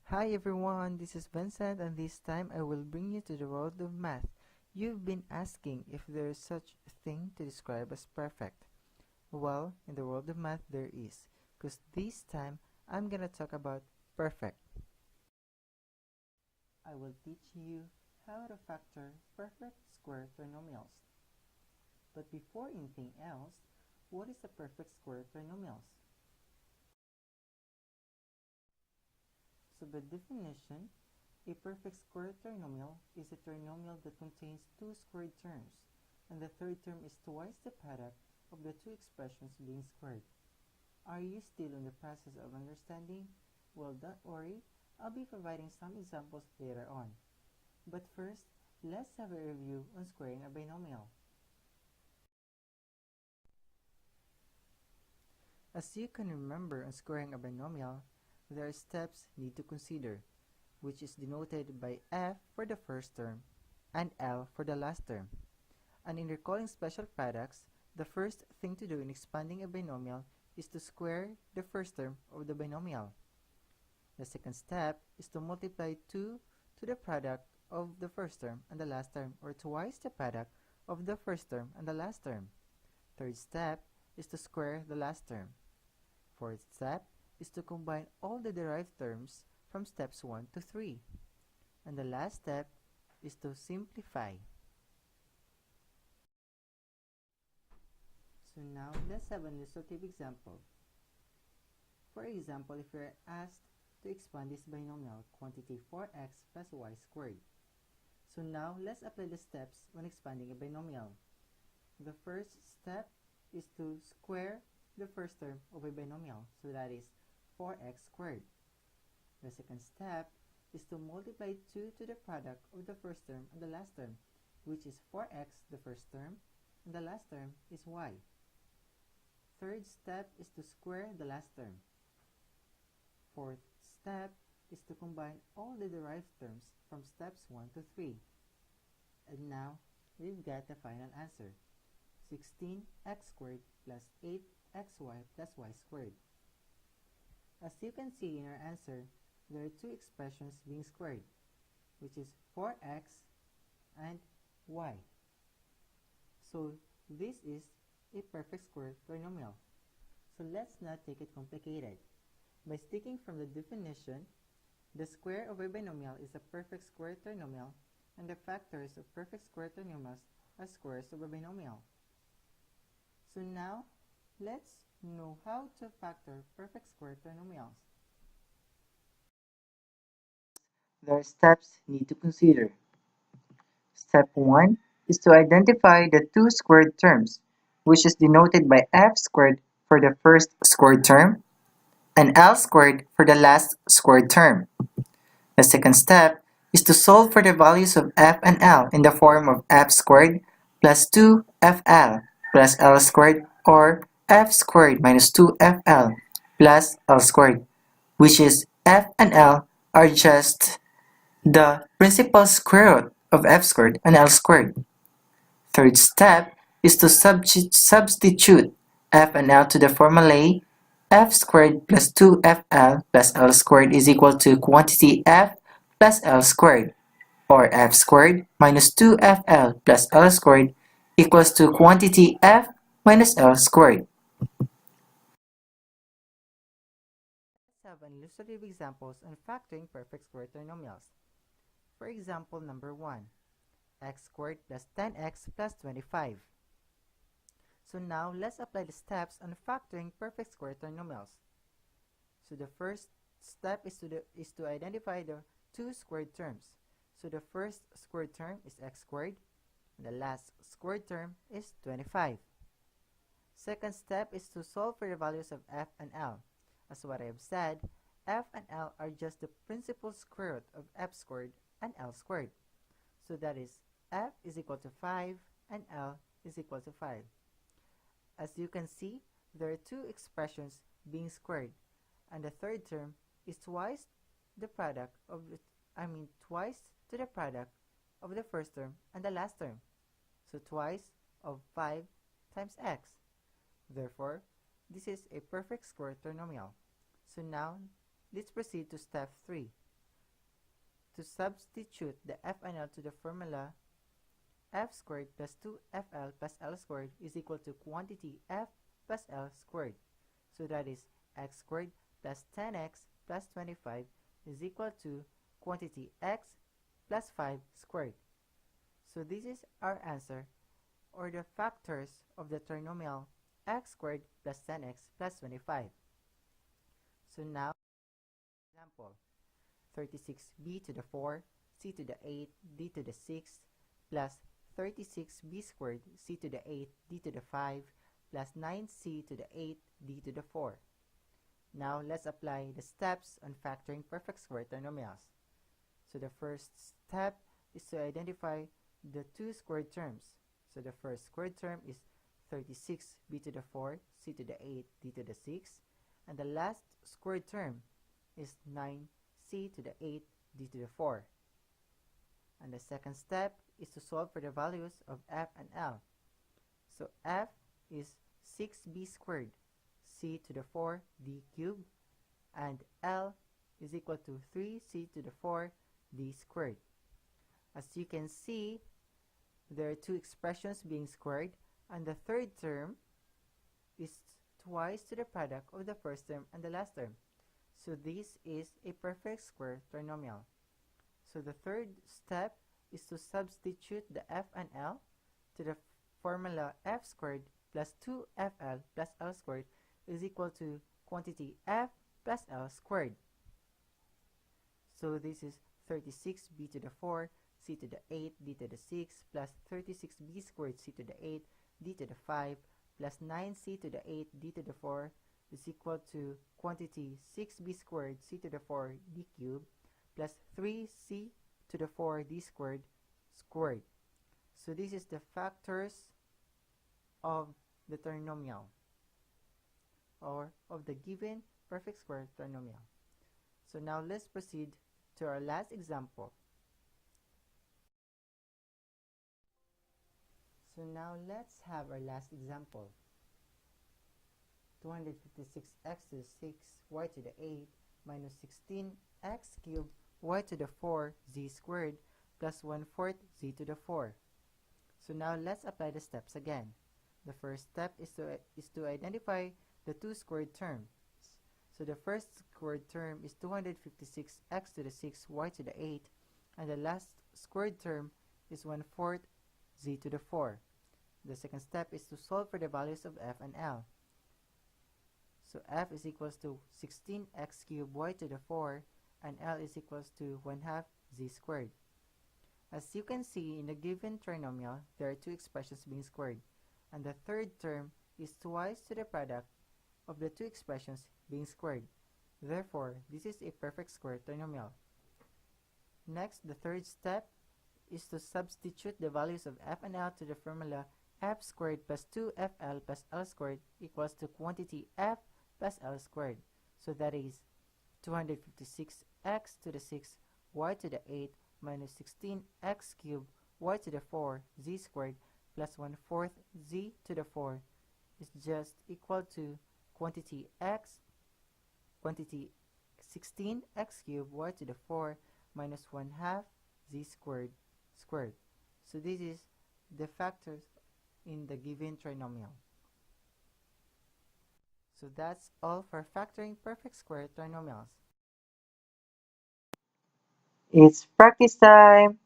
Hi everyone, this is Vincent and this time I will bring you to the world of math. You've been asking if there is such a thing to describe as perfect. Well, in the world of math there is, because this time I'm gonna talk about perfect. I will teach you how to factor perfect square trinomials. But before anything else, what is a perfect square trinomials? So by definition, a perfect square trinomial is a trinomial that contains two squared terms, and the third term is twice the product of the two expressions being squared. Are you still in the process of understanding? Well, don't worry, I'll be providing some examples later on. But first, let's have a review on squaring a binomial. As you can remember on squaring a binomial, there are steps need to consider, which is denoted by f for the first term and L for the last term. And in recalling special products, the first thing to do in expanding a binomial is to square the first term of the binomial. The second step is to multiply 2 to the product of the first term and the last term, or twice the product of the first term and the last term. Third step is to square the last term. Fourth step is to combine all the derived terms from steps 1 to 3. And the last step is to simplify. So now let's have an illustrative example. For example, if we are asked to expand this binomial quantity 4x plus y squared. So now let's apply the steps when expanding a binomial. The first step is to square the first term of a binomial, so that is 4x squared. The second step is to multiply 2 to the product of the first term and the last term, which is 4x the first term, and the last term is y. Third step is to square the last term. Fourth step is to combine all the derived terms from steps 1 to 3. And now, we've got the final answer, 16x squared plus 8xy plus y squared. As you can see in our answer, there are two expressions being squared, which is 4x and y. So this is a perfect square trinomial. So let's not take it complicated. By sticking from the definition, the square of a binomial is a perfect square trinomial, and the factors of perfect square trinomials are squares of a binomial. So now, let's know how to factor perfect square trinomials. There are steps need to consider. Step 1 is to identify the two squared terms, which is denoted by f squared for the first squared term and L squared for the last squared term. The second step is to solve for the values of f and L in the form of f squared plus 2fl plus L squared, or f squared minus 2fl plus L squared, which is f and L are just the principal square root of f squared and L squared. Third step is to substitute f and L to the formulae f squared plus 2fl plus L squared is equal to quantity f plus L squared, or f squared minus 2fl plus L squared equals to quantity f minus L squared. Let's have an illustrative examples on factoring perfect square trinomials. For example number 1, x squared plus 10x plus 25. So now let's apply the steps on factoring perfect square trinomials. So the first step is to identify the two squared terms. So the first squared term is x squared, and the last squared term is 25. Second step is to solve for the values of f and L. As what I have said, f and L are just the principal square root of f squared and L squared. So that is f is equal to 5 and L is equal to 5. As you can see, there are two expressions being squared, and the third term is twice the product of twice to the product of the first term and the last term. So twice of 5 times x. Therefore, this is a perfect square trinomial. So now, let's proceed to step 3, to substitute the f and l to the formula f squared plus 2fl plus l squared is equal to quantity f plus l squared. So that is x squared plus 10x plus 25 is equal to quantity x plus 5 squared. So this is our answer, or the factors of the trinomial x squared plus 10x plus 25. So now, example, 36b to the 4, c to the 8, d to the 6, plus 36b squared, c to the 8, d to the 5, plus 9c to the 8, d to the 4. Now, let's apply the steps on factoring perfect square trinomials. So the first step is to identify the two squared terms. So the first squared term is 36b to the 4, c to the 8, d to the 6. And the last squared term is 9c to the 8, d to the 4. And the second step is to solve for the values of f and l. So f is 6b squared, c to the 4, d cubed, and l is equal to 3c to the 4, d squared. As you can see, there are two expressions being squared, and the third term is twice to the product of the first term and the last term. So this is a perfect square trinomial. So the third step is to substitute the f and l to the formula f squared plus 2fl plus l squared is equal to quantity f plus l squared. So this is 36b to the 4, c to the 8, d to the 6, plus 36b squared, c to the 8, d to the 5, plus 9c to the 8, d to the 4 is equal to quantity 6b squared, c to the 4, d cubed, plus 3c to the 4, d squared, squared. So this is the factors of the trinomial, or of the given perfect square trinomial. So now let's proceed to our last example. So now let's have our last example. 256x to the 6, y to the 8, minus 16x cubed, y to the 4, z squared, plus 1/4 z to the 4. So now let's apply the steps again. The first step is to identify the two squared terms. So the first squared term is 256x to the 6, y to the 8, and the last squared term is 1/4 z to the 4. The second step is to solve for the values of f and l. So f is equals to 16x cubed, y to the 4, and l is equals to 1/2 z squared. As you can see, in the given trinomial, there are two expressions being squared, and the third term is twice to the product of the two expressions being squared. Therefore, this is a perfect square trinomial. Next, the third step is to substitute the values of f and l to the formula f squared plus 2fl plus l squared equals to quantity f plus l squared. So that is 256x to the 6, y to the 8, minus 16x cubed, y to the 4, z squared, plus 1/4 z to the 4 is just equal to quantity 16x cubed, y to the 4, minus 1/2 z squared squared. So this is the factors in the given trinomial. So that's all for factoring perfect square trinomials. It's practice time!